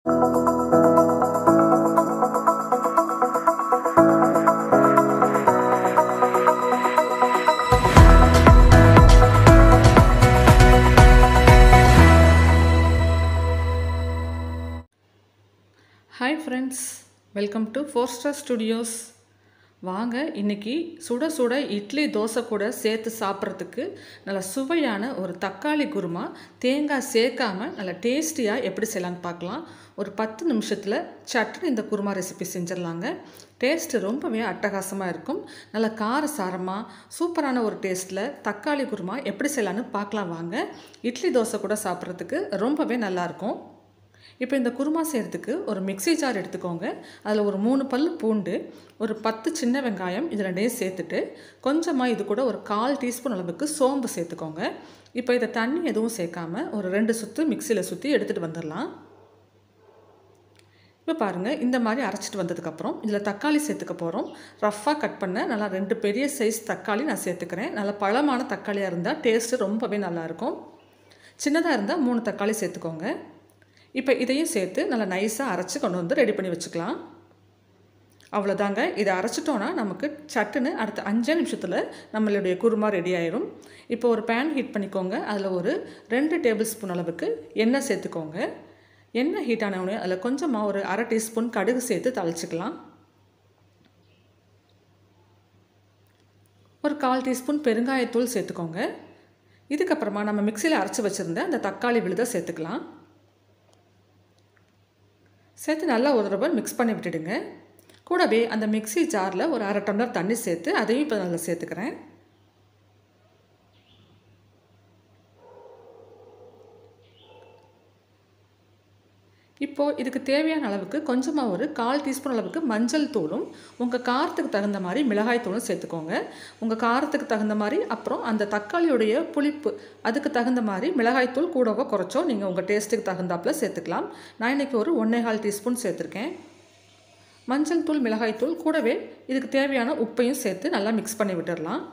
Hi friends, welcome to 4-Star Studios. வாங்க இன்னைக்கு சுட சுட இட்லி தோசை கூட சேர்த்து சாப்பிட்றதுக்கு நல்ல சுவையான ஒரு தக்காளி குருமா தேங்காய் சேர்க்காம நல்ல டேஸ்டியாக எப்படி செய்யலான்னு பார்க்கலாம். ஒரு 10 நிமிஷத்தில் சட்டுன்னு இந்த குருமா ரெசிபி செஞ்சிடலாங்க. டேஸ்ட்டு ரொம்பவே அட்டகாசமாக இருக்கும். நல்ல காரசாரமாக சூப்பரான ஒரு டேஸ்ட்டில் தக்காளி குருமா எப்படி செய்யலான்னு பார்க்கலாம் வாங்க. இட்லி தோசை கூட சாப்பிட்றதுக்கு ரொம்பவே நல்லாயிருக்கும். இப்போ இந்த குருமா செய்கிறதுக்கு ஒரு மிக்ஸி ஜார் எடுத்துக்கோங்க. அதில் ஒரு 3 பல் பூண்டு, ஒரு 10 சின்ன வெங்காயம் இது ரெண்டையும் சேர்த்துட்டு கொஞ்சமாக இது கூட ஒரு 1/4 டீஸ்பூன் அளவுக்கு சோம்பு சேர்த்துக்கோங்க. இப்போ இதை தண்ணி எதுவும் சேர்க்காம ஒரு 2 சுற்று மிக்சியில் சுற்றி எடுத்துகிட்டு வந்துடலாம். இப்போ பாருங்கள், இந்த மாதிரி அரைச்சிட்டு வந்ததுக்கப்புறம் இதில் தக்காளி சேர்த்துக்க போகிறோம். ரஃப்பாக கட் பண்ண நல்லா 2 பெரிய சைஸ் தக்காளி நான் சேர்த்துக்கிறேன். நல்லா பழமான தக்காளியாக இருந்தால் டேஸ்ட்டு ரொம்பவே நல்லாயிருக்கும். சின்னதாக இருந்தால் 3 தக்காளி சேர்த்துக்கோங்க. இப்போ இதையும் சேர்த்து நல்லா நைஸாக அரைச்சி கொண்டு வந்து ரெடி பண்ணி வச்சுக்கலாம். அவ்வளோதாங்க. இதை அரைச்சிட்டோன்னா நமக்கு சட்டுன்னு அடுத்த 5 நிமிஷத்தில் நம்மளுடைய குருமா ரெடி ஆயிரும். இப்போ ஒரு பேன் ஹீட் பண்ணிக்கோங்க. அதில் ஒரு 2 டேபிள் ஸ்பூன் அளவுக்கு எண்ணெய் சேர்த்துக்கோங்க. எண்ணெய் ஹீட் ஆனவுடனே அதில் கொஞ்சமாக ஒரு 1/2 டீஸ்பூன் கடுகு சேர்த்து தாளிச்சிக்கலாம். ஒரு 1/4 டீஸ்பூன் பெருங்காயத்தூள் சேர்த்துக்கோங்க. இதுக்கப்புறமா நம்ம மிக்சியில் அரைச்சி வச்சுருந்த அந்த தக்காளி விழுதை சேர்த்துக்கலாம். சேர்த்து நல்லா ஒரு தடவை மிக்ஸ் பண்ணி விட்டுடுங்க. கூடவே அந்த மிக்ஸி ஜாரில் ஒரு 1/2 டம்ளர் தண்ணி சேர்த்து அதையும் இப்போ நல்லா சேர்த்துக்கிறேன். இப்போது இதுக்கு தேவையான அளவுக்கு கொஞ்சமாக ஒரு 1/4 டீஸ்பூன் அளவுக்கு மஞ்சள் தூளும் உங்கள் காரத்துக்கு தகுந்த மாதிரி மிளகாய் தூளும் சேர்த்துக்கோங்க. உங்கள் காரத்துக்கு தகுந்த மாதிரி அப்புறம் அந்த தக்காளியுடைய புளிப்பு அதுக்கு தகுந்த மாதிரி மிளகாய் தூள் கூடவோ குறைச்சோ நீங்கள் உங்கள் டேஸ்ட்டுக்கு தகுந்தாப்பில் சேர்த்துக்கலாம். நான் இன்றைக்கி ஒரு 1/4 டீஸ்பூன் சேர்த்துருக்கேன். மஞ்சள் தூள் மிளகாய் தூள் கூடவே இதுக்கு தேவையான உப்பையும் சேர்த்து நல்லா மிக்ஸ் பண்ணி விட்டுடலாம்.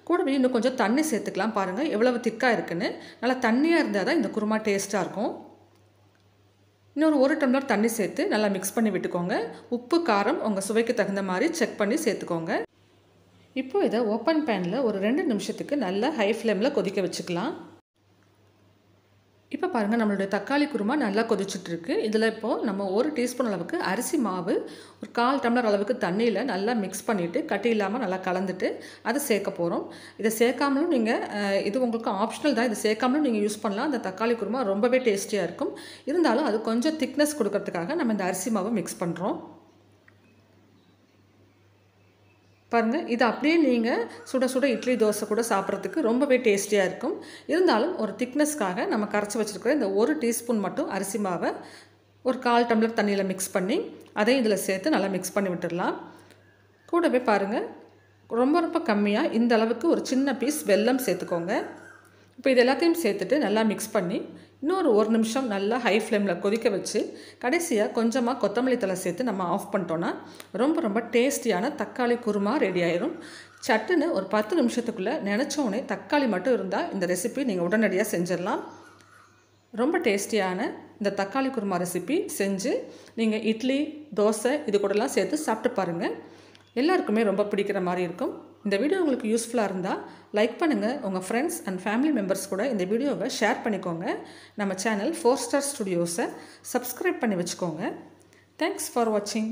கூடவே இன்னும் கொஞ்சம் தண்ணி சேர்த்துக்கலாம். பாருங்கள் எவ்வளவு திக்காக இருக்குன்னு. நல்லா தண்ணியாக இருந்தால் தான் இந்த குருமா டேஸ்ட்டாக இருக்கும். இன்னொரு 1 டம்ளர் தண்ணி சேர்த்து நல்லா மிக்ஸ் பண்ணி விட்டுக்கோங்க. உப்பு காரம் உங்கள் சுவைக்கு தகுந்த மாதிரி செக் பண்ணி சேர்த்துக்கோங்க. இப்போது இதை ஓப்பன் பேனில் ஒரு 2 நிமிஷத்துக்கு நல்லா ஹை ஃப்ளேமில் கொதிக்க வச்சுக்கலாம். இப்போ பாருங்கள், நம்மளுடைய தக்காளி குருமா நல்லா கொதிச்சுட்ருக்கு. இதில் இப்போது நம்ம 1 டீஸ்பூன் அளவுக்கு அரிசி மாவு ஒரு 1/4 டம்ளர் அளவுக்கு தண்ணியில் நல்லா மிக்ஸ் பண்ணிவிட்டு கட்டி இல்லாமல் நல்லா கலந்துட்டு அதை சேர்க்க போகிறோம். இதை சேர்க்காமலும் நீங்கள் இது உங்களுக்கு ஆப்ஷனல் தான். இதை சேர்க்காமலும் நீங்கள் யூஸ் பண்ணலாம். அந்த தக்காளி குருமா ரொம்பவே டேஸ்டியாக இருக்கும். இருந்தாலும் அது கொஞ்சம் திக்னஸ் கொடுக்கறதுக்காக நம்ம இந்த அரிசி மாவை மிக்ஸ் பண்ணுறோம். பாருங்கள், இது அப்படியே நீங்கள் சுட சுட இட்லி தோசை கூட சாப்பிட்றதுக்கு ரொம்பவே டேஸ்டியாக இருக்கும். இருந்தாலும் ஒரு திக்னஸ்க்காக நம்ம கரைச்சி வச்சுருக்கிற இந்த 1 டீஸ்பூன் மட்டும் அரிசி மாவை ஒரு 1/4 டம்ளர் தண்ணியில் மிக்ஸ் பண்ணி அதையும் இதில் சேர்த்து நல்லா மிக்ஸ் பண்ணி விட்டுடலாம். கூடவே பாருங்கள், ரொம்ப ரொம்ப கம்மியாக இந்த அளவுக்கு ஒரு சின்ன பீஸ் வெல்லம் சேர்த்துக்கோங்க. இப்போ இது எல்லாத்தையும் சேர்த்துட்டு நல்லா மிக்ஸ் பண்ணி இன்னொரு 1 நிமிஷம் நல்லா ஹை ஃப்ளேமில் கொதிக்க வச்சு கடைசியாக கொஞ்சமாக கொத்தமல்லி தழை சேர்த்து நம்ம ஆஃப் பண்ணிட்டோன்னா ரொம்ப ரொம்ப டேஸ்டியான தக்காளி குருமா ரெடி ஆயிரும். சட்டுன்னு ஒரு 10 நிமிஷத்துக்குள்ளே நினச்சோடனே தக்காளி மட்டும் இருந்தால் இந்த ரெசிபி நீங்கள் உடனடியாக செஞ்சிடலாம். ரொம்ப டேஸ்டியான இந்த தக்காளி குருமா ரெசிபி செஞ்சு நீங்கள் இட்லி தோசை இது கூடலாம் சேர்த்து சாப்பிட்டு பாருங்கள். எல்லாருக்குமே ரொம்ப பிடிக்கிற மாதிரி இருக்கும். இந்த வீடியோ உங்களுக்கு யூஸ்ஃபுல்லாக இருந்தால் லைக் பண்ணுங்கள். உங்கள் ஃப்ரெண்ட்ஸ் அண்ட் ஃபேமிலி மெம்பர்ஸ் கூட இந்த வீடியோவை ஷேர் பண்ணிக்கோங்க. நம்ம சேனல் 4-Star Studios-ஐ சப்ஸ்கிரைப் பண்ணி வச்சுக்கோங்க. தேங்க்ஸ் ஃபார் வாட்சிங்.